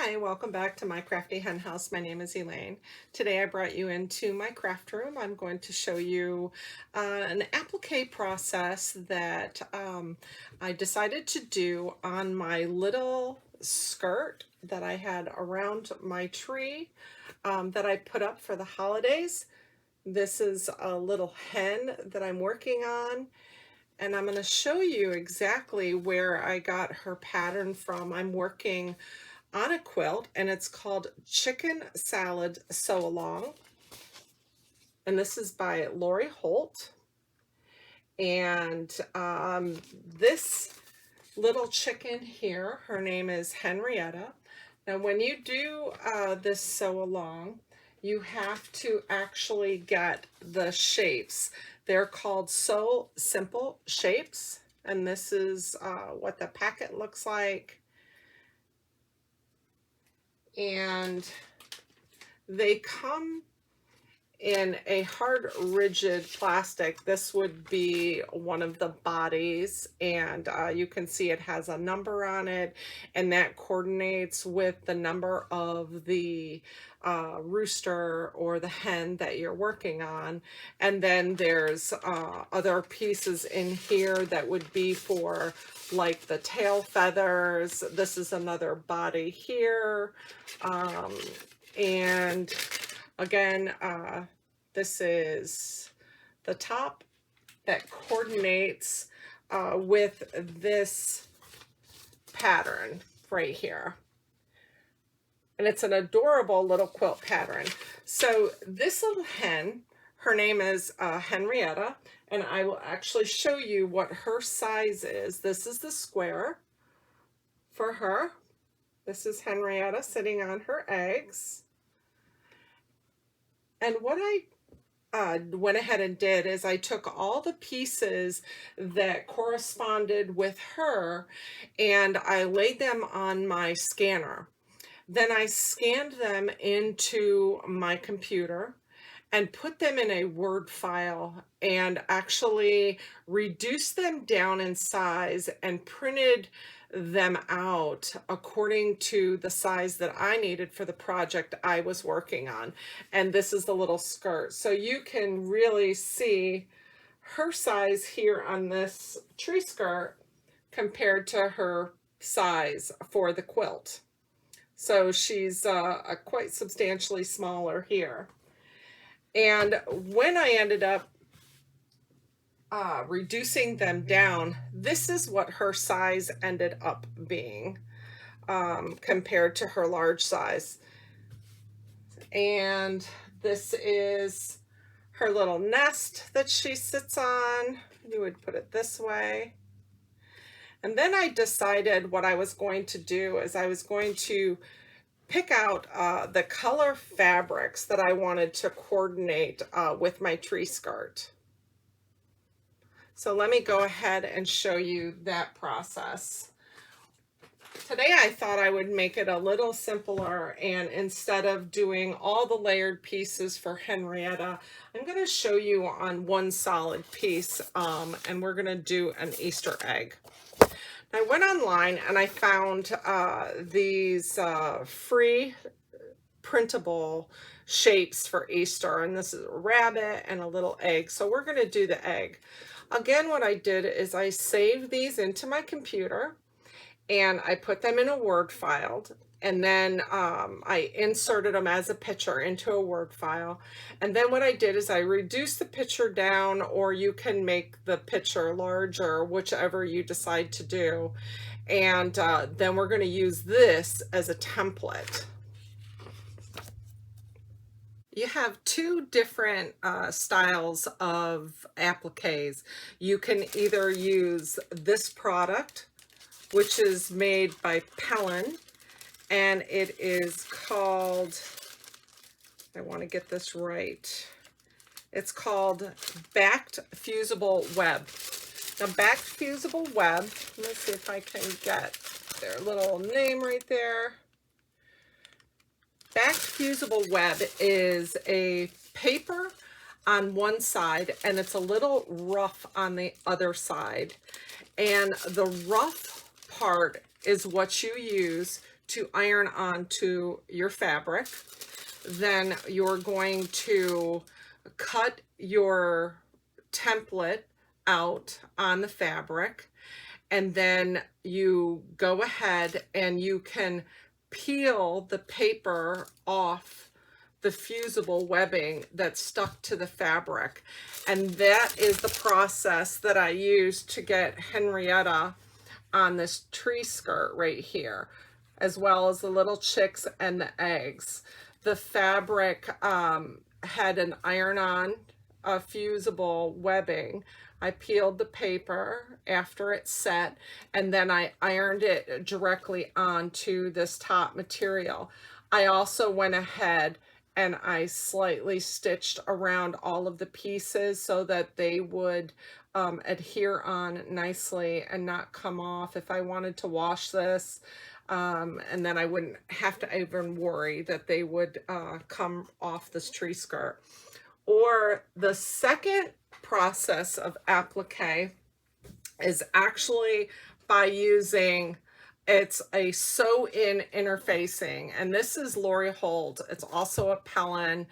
Hi, welcome back to my crafty hen house. My name is Elaine. Today I brought you into my craft room. I'm going to show you an applique process that I decided to do on my little skirt that I had around my tree that I put up for the holidays. This is a little hen that I'm working on, and I'm going to show you exactly where I got her pattern from. I'm working on a quilt, and it's called Chicken Salad Sew Along, and this is by Lori Holt. And this little chicken here, her name is Henrietta. Now when you do this sew along, you have to actually get the shapes. They're called Sew Simple shapes, and this is what the packet looks like. And they come in a hard, rigid plastic. This would be one of the bodies, and you can see it has a number on it, and that coordinates with the number of the rooster or the hen that you're working on. And then there's other pieces in here that would be for like the tail feathers. This is another body here, and again, this is the top that coordinates with this pattern right here. And it's an adorable little quilt pattern. So this little hen, her name is Henrietta, and I will actually show you what her size is. This is the square for her. This is Henrietta sitting on her eggs. And what I went ahead and did is I took all the pieces that corresponded with her and I laid them on my scanner. Then I scanned them into my computer and put them in a Word file and actually reduced them down in size and printed them out according to the size that I needed for the project I was working on. And this is the little skirt. So you can really see her size here on this tree skirt compared to her size for the quilt. So she's quite substantially smaller here. And when I ended up reducing them down, this is what her size ended up being compared to her large size. And this is her little nest that she sits on. You would put it this way. And then I decided what I was going to do is I was going to pick out the color fabrics that I wanted to coordinate with my tree skirt. So let me go ahead and show you that process. Today I thought I would make it a little simpler, and instead of doing all the layered pieces for Henrietta, I'm going to show you on one solid piece, and we're going to do an Easter egg. I went online and I found these free printable shapes for Easter, and this is a rabbit and a little egg. So we're going to do the egg. Again, what I did is I saved these into my computer and I put them in a Word file, and then I inserted them as a picture into a Word file. And then what I did is I reduced the picture down, or you can make the picture larger, whichever you decide to do. And then we're going to use this as a template. You have two different styles of appliques. You can either use this product, which is made by Pellin, and it is called, I want to get this right, it's called Backed Fusible Web. Now, Backed Fusible Web, let's see if I can get their little name right there. Backed Fusible Web is a paper on one side, and it's a little rough on the other side. And the rough part is what you use to iron onto your fabric. Then you're going to cut your template out on the fabric, and then you go ahead and you can peel the paper off the fusible webbing that's stuck to the fabric. And that is the process that I used to get Henrietta on this tree skirt right here, as well as the little chicks and the eggs. The fabric had an iron-on fusible webbing. I peeled the paper after it set, and then I ironed it directly onto this top material. I also went ahead and I slightly stitched around all of the pieces so that they would adhere on nicely and not come off if I wanted to wash this. And then I wouldn't have to even worry that they would come off this tree skirt. Or the second process of applique is actually by using, it's a sew-in interfacing, and this is Lori Holt. It's also a Pellin.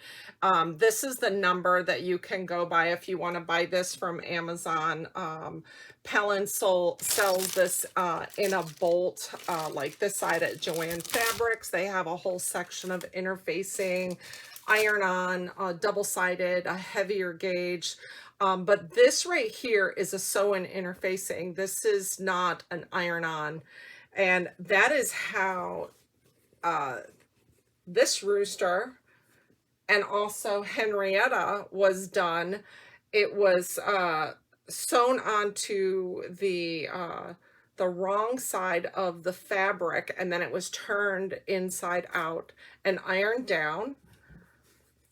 This is the number that you can go by if you want to buy this from Amazon. Pellin sells this in a bolt like this side at Joann Fabrics. They have a whole section of interfacing, iron-on, double-sided, a heavier gauge. But this right here is a sew-in interfacing. This is not an iron-on. And that is how this rooster and also Henrietta was done. It was sewn onto the wrong side of the fabric, and then it was turned inside out and ironed down.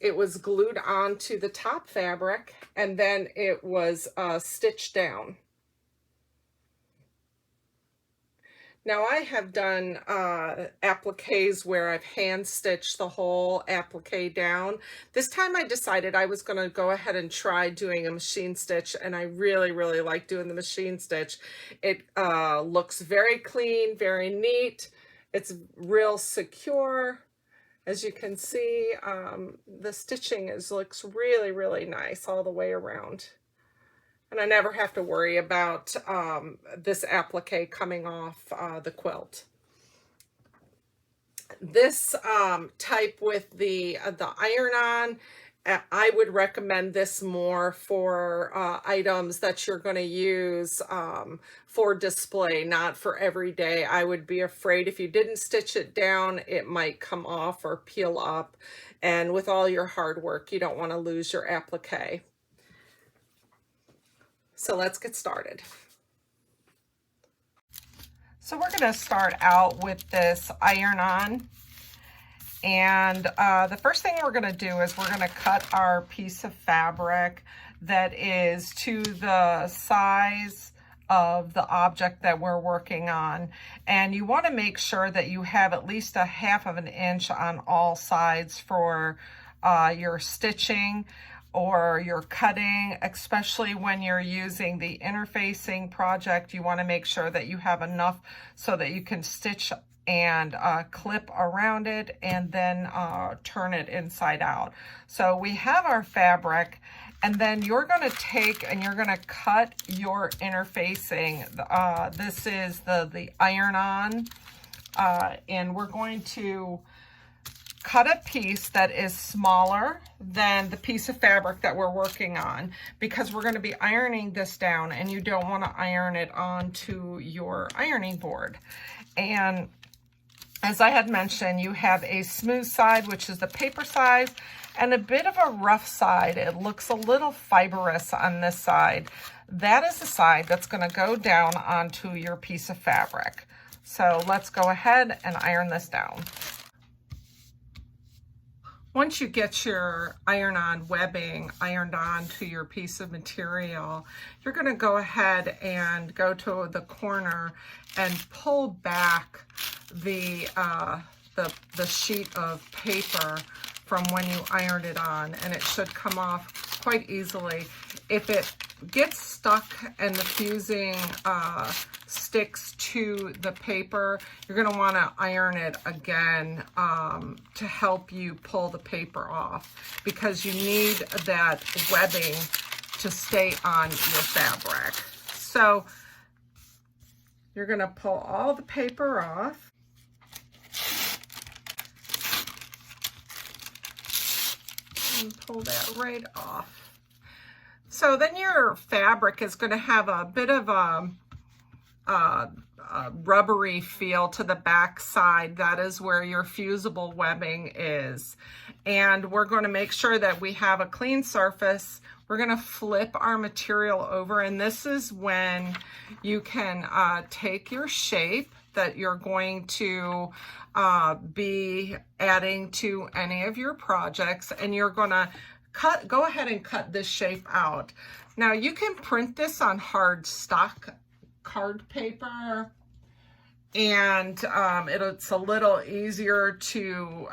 It was glued onto the top fabric, and then it was stitched down. Now I have done appliques where I've hand stitched the whole applique down. This time I decided I was going to go ahead and try doing a machine stitch, and I really, really like doing the machine stitch. It looks very clean, very neat. It's real secure. As you can see, the stitching looks really, really nice all the way around. And I never have to worry about this applique coming off the quilt. This type with the iron-on, I would recommend this more for items that you're going to use for display, not for every day. I would be afraid if you didn't stitch it down, it might come off or peel up. And with all your hard work, you don't want to lose your applique. So let's get started. So we're going to start out with this iron-on. And the first thing we're going to do is we're going to cut our piece of fabric that is to the size of the object that we're working on. And you want to make sure that you have at least a 1/2 inch on all sides for your stitching or your cutting, especially when you're using the interfacing project. You want to make sure that you have enough so that you can stitch and clip around it and then turn it inside out. So we have our fabric, and then you're going to take and you're going to cut your interfacing. This is the iron-on, and we're going to cut a piece that is smaller than the piece of fabric that we're working on, because we're going to be ironing this down and you don't want to iron it onto your ironing board. And as I had mentioned, you have a smooth side, which is the paper side, and a bit of a rough side. It looks a little fibrous on this side. That is the side that's going to go down onto your piece of fabric. So let's go ahead and iron this down. Once you get your iron-on webbing ironed on to your piece of material, you're going to go ahead and go to the corner and pull back the sheet of paper from when you ironed it on, and it should come off quite easily. If it gets stuck and the fusing sticks to the paper, you're going to want to iron it again to help you pull the paper off, because you need that webbing to stay on your fabric. So you're going to pull all the paper off. And pull that right off. So then your fabric is going to have a bit of a rubbery feel to the back side. That is where your fusible webbing is. And we're going to make sure that we have a clean surface. We're going to flip our material over, and this is when you can take your shape that you're going to be adding to any of your projects, and you're going to go ahead and cut this shape out. Now you can print this on hard stock card paper, and it's a little easier to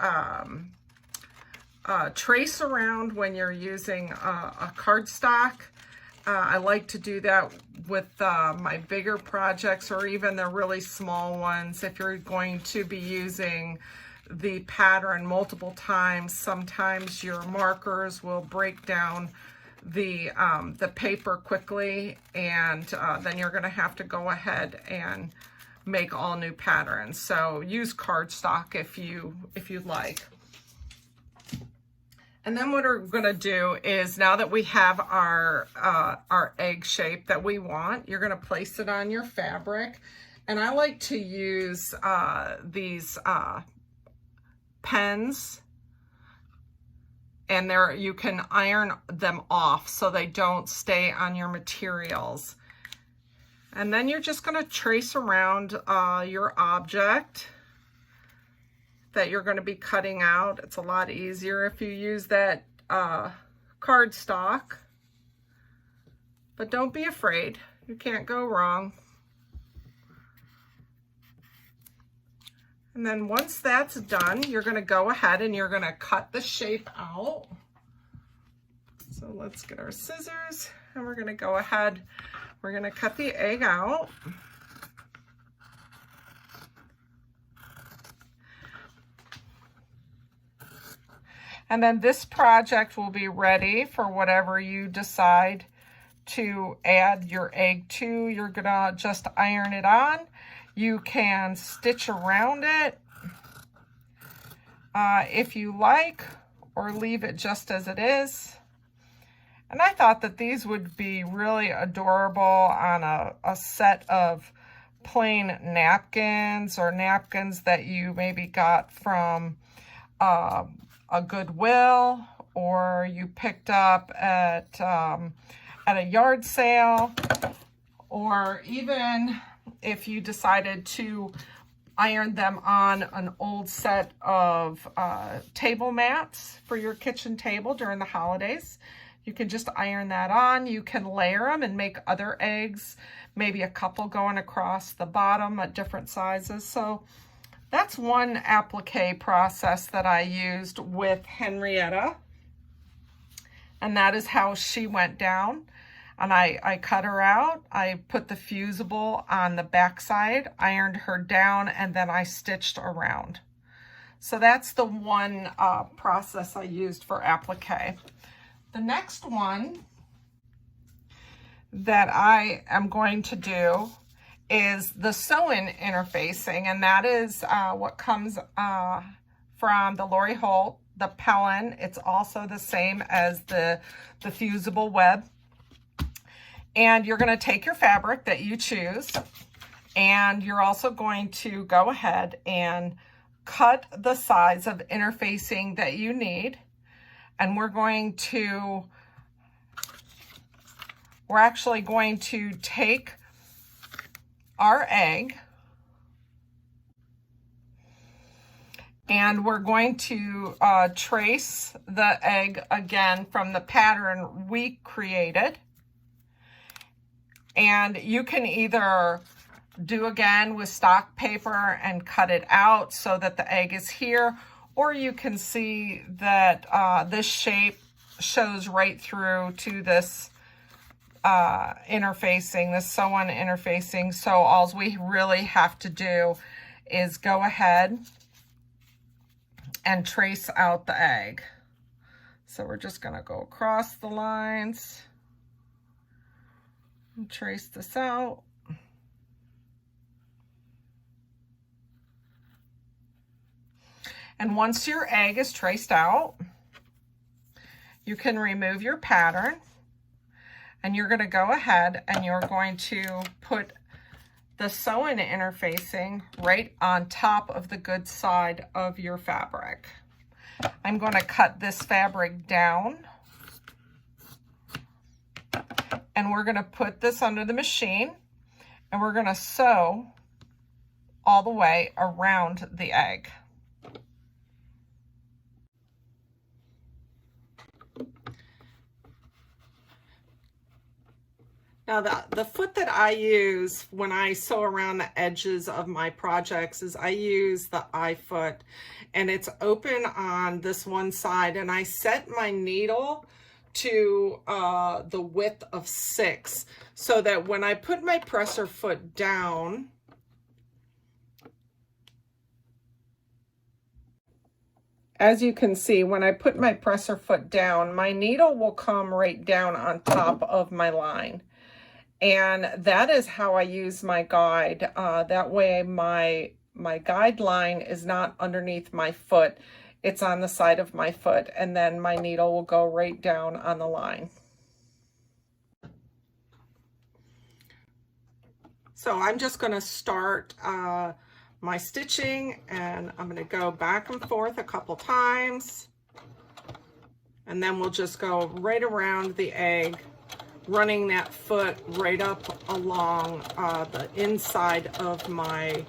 trace around when you're using a cardstock. I like to do that with my bigger projects, or even the really small ones. If you're going to be using the pattern multiple times, sometimes your markers will break down the paper quickly, and then you're going to have to go ahead and make all new patterns. So use cardstock if you'd like. And then what we're going to do is, now that we have our egg shape that we want, you're going to place it on your fabric. And I like to use these pens, and you can iron them off so they don't stay on your materials. And then you're just going to trace around your object that you're going to be cutting out. It's a lot easier if you use that cardstock, but don't be afraid. You can't go wrong. And then once that's done, you're going to go ahead and you're going to cut the shape out. So let's get our scissors, and we're going to go ahead. We're going to cut the egg out. And then this project will be ready for whatever you decide to add your egg to. You're gonna just iron it on. You can stitch around it if you like, or leave it just as it is. And I thought that these would be really adorable on a set of plain napkins, or napkins that you maybe got from a Goodwill, or you picked up at a yard sale, or even if you decided to iron them on an old set of table mats for your kitchen table during the holidays. You can just iron that on. You can layer them and make other eggs, maybe a couple going across the bottom at different sizes. So that's one applique process that I used with Henrietta, and that is how she went down. And I cut her out, I put the fusible on the back side, ironed her down, and then I stitched around. So that's the one process I used for applique. The next one that I am going to do is the sew-in interfacing, and that is what comes from the Lori Holt, the Pellin. It's also the same as the Fusible Web. And you're going to take your fabric that you choose, and you're also going to go ahead and cut the size of interfacing that you need. And we're actually going to take our egg, and we're going to trace the egg again from the pattern we created. And you can either do again with stock paper and cut it out so that the egg is here, or you can see that this shape shows right through to this interfacing, this sew-on interfacing. So all we really have to do is go ahead and trace out the egg. So we're just going to go across the lines and trace this out. And once your egg is traced out, you can remove your pattern, and you're going to go ahead and you're going to put the sew-in interfacing right on top of the good side of your fabric. I'm going to cut this fabric down, and we're going to put this under the machine, and we're going to sew all the way around the egg. Now the foot that I use when I sew around the edges of my projects is I use the I foot, and it's open on this one side, and I set my needle to the width of 6 so that when I put my presser foot down, as you can see, when I put my presser foot down, my needle will come right down on top of my line. And that is how I use my guide. That way my guideline is not underneath my foot. It's on the side of my foot, and then my needle will go right down on the line. So I'm just going to start my stitching, and I'm going to go back and forth a couple times, and then we'll just go right around the egg, running that foot right up along the inside of my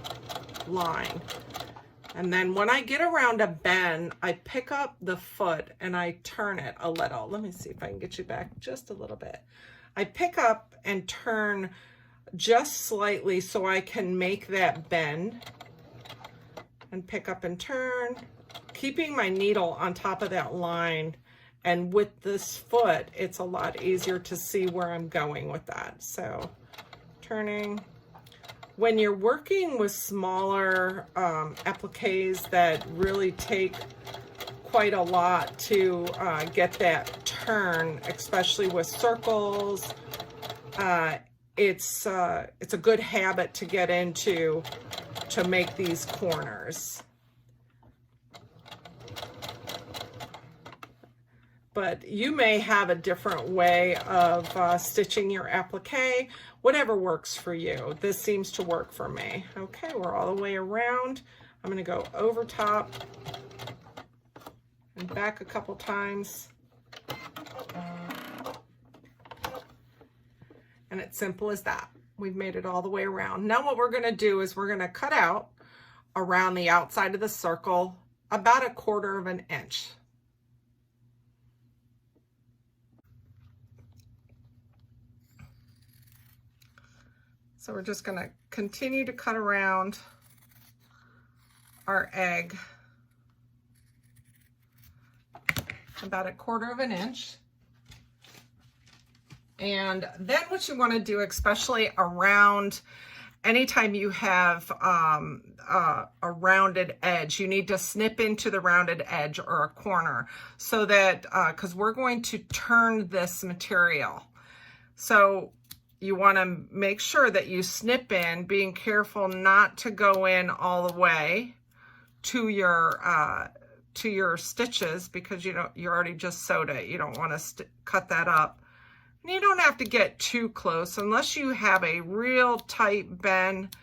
line. And then when I get around a bend, I pick up the foot and I turn it a little. Let me see if I can get you back just a little bit. I pick up and turn just slightly so I can make that bend, and pick up and turn, keeping my needle on top of that line. And with this foot, it's a lot easier to see where I'm going with that. So turning. When you're working with smaller appliques that really take quite a lot to get that turn, especially with circles, it's a good habit to get into to make these corners. But you may have a different way of stitching your applique, whatever works for you. This seems to work for me. Okay, we're all the way around. I'm going to go over top and back a couple times. And it's simple as that. We've made it all the way around. Now what we're going to do is we're going to cut out around the outside of the circle about 1/4 inch. So we're just going to continue to cut around our egg about 1/4 inch. And then what you want to do, especially around, anytime you have a rounded edge, you need to snip into the rounded edge or a corner, so that, because we're going to turn this material. So you want to make sure that you snip in, being careful not to go in all the way to your stitches, because you already just sewed it. You don't want to cut that up. And you don't have to get too close unless you have a real tight bend.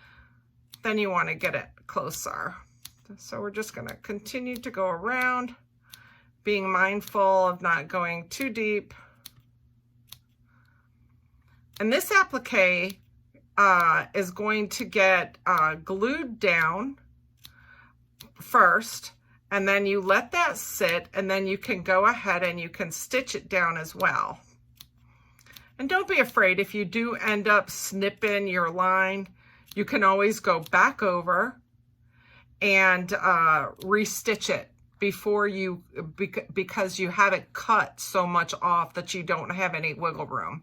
Then you want to get it closer. So we're just going to continue to go around, being mindful of not going too deep. And this applique is going to get glued down first, and then you let that sit, and then you can go ahead and you can stitch it down as well. And don't be afraid if you do end up snipping your line, you can always go back over and restitch it before because you have it cut so much off that you don't have any wiggle room.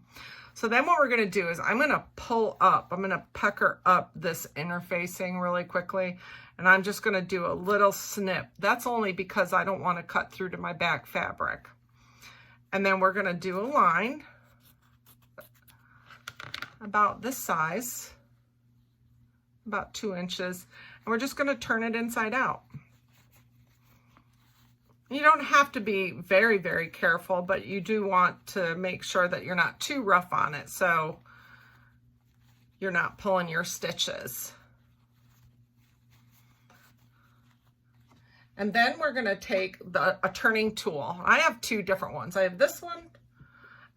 So then what we're going to do is I'm going to pull up, I'm going to pucker up this interfacing really quickly, and I'm just going to do a little snip. That's only because I don't want to cut through to my back fabric. And then we're going to do a line about this size, about 2 inches, and we're just going to turn it inside out. You don't have to be very, very careful, but you do want to make sure that you're not too rough on it so you're not pulling your stitches. And then we're going to take a turning tool. I have 2 different ones. I have this one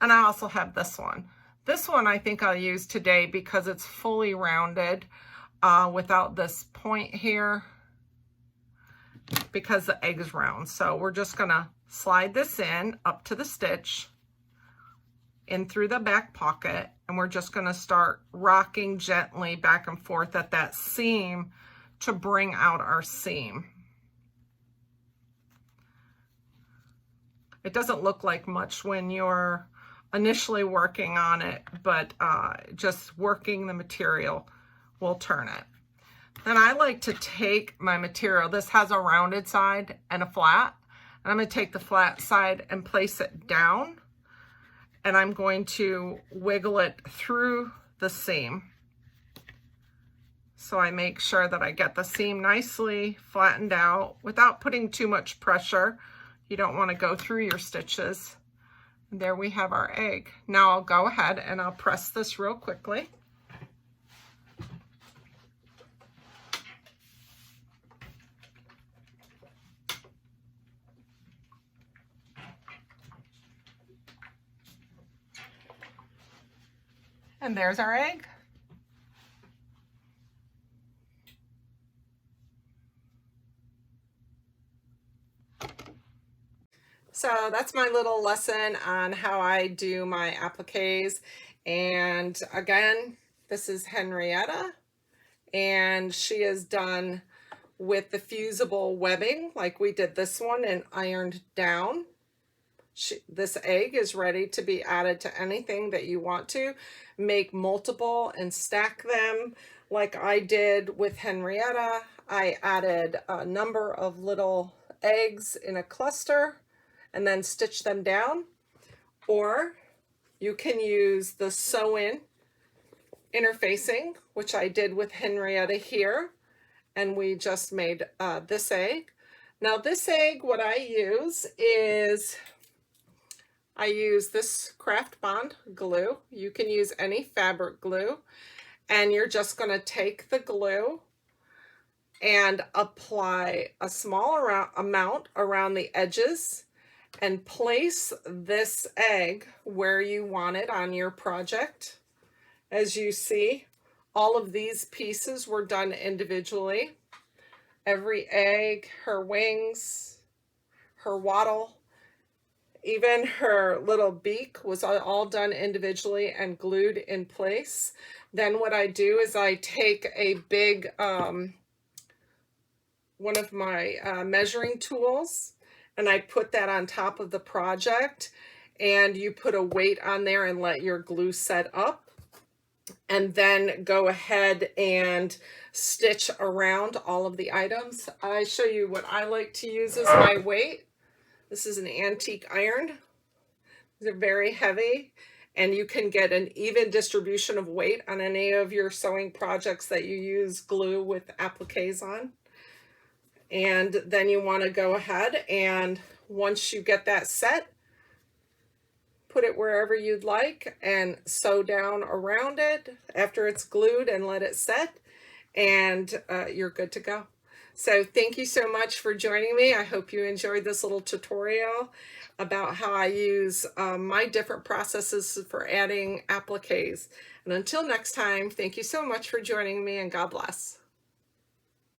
and I also have this one. This one I think I'll use today because it's fully rounded without this point here, because the egg is round. So we're just gonna slide this in up to the stitch, in through the back pocket, and we're just gonna start rocking gently back and forth at that seam to bring out our seam. It doesn't look like much when you're initially working on it, but just working the material will turn it. Then I like to take my material. This has a rounded side and a flat. And I'm going to take the flat side and place it down. And I'm going to wiggle it through the seam. So I make sure that I get the seam nicely flattened out without putting too much pressure. You don't want to go through your stitches. And there we have our egg. Now I'll go ahead and I'll press this real quickly. And there's our egg. So that's my little lesson on how I do my appliques. And again, this is Henrietta, and she is done with the fusible webbing like we did this one and ironed down. This egg is ready to be added to anything that you want to. Make multiple and stack them like I did with Henrietta. I added a number of little eggs in a cluster and then stitch them down. Or you can use the sew-in interfacing, which I did with Henrietta here, and we just made this egg. Now this egg, what I use is I use this Craft Bond glue. You can use any fabric glue, and you're just going to take the glue and apply a small amount around the edges and place this egg where you want it on your project. As you see, all of these pieces were done individually. Every egg, her wings, her wattle, even her little beak was all done individually and glued in place. Then what I do is I take a big, one of my measuring tools, and I put that on top of the project, and you put a weight on there and let your glue set up, and then go ahead and stitch around all of the items. I show you what I like to use as my weight. This is an antique iron. They're very heavy, and you can get an even distribution of weight on any of your sewing projects that you use glue with appliques on. And then you want to go ahead, and once you get that set, put it wherever you'd like and sew down around it after it's glued and let it set, and you're good to go. So thank you so much for joining me. I hope you enjoyed this little tutorial about how I use my different processes for adding appliques. And until next time, thank you so much for joining me, and God bless.